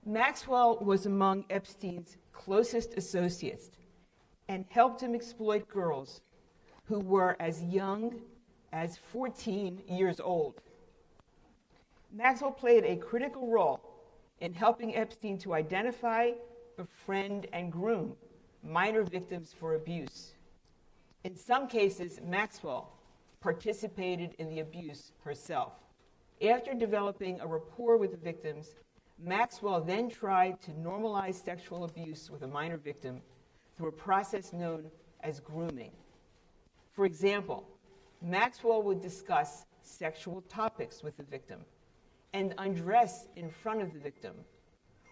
Maxwell was among Epstein's closest associates and helped him exploit girls who were as young as 14 years old. Maxwell played a critical role in helping Epstein to identify, befriend, and groom minor victims for abuse. In some cases, Maxwell participated in the abuse herself. After developing a rapport with the victims, Maxwell then tried to normalize sexual abuse with a minor victim through a process known as grooming. For example, Maxwell would discuss sexual topics with the victim and undress in front of the victim,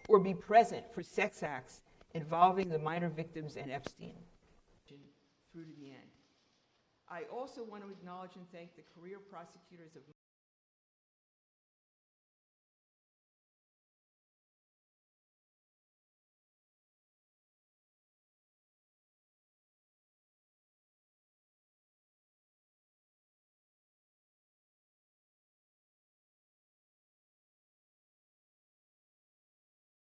or be present for sex acts involving the minor victims and Epstein through to the end. I also want to acknowledge and thank the career prosecutors of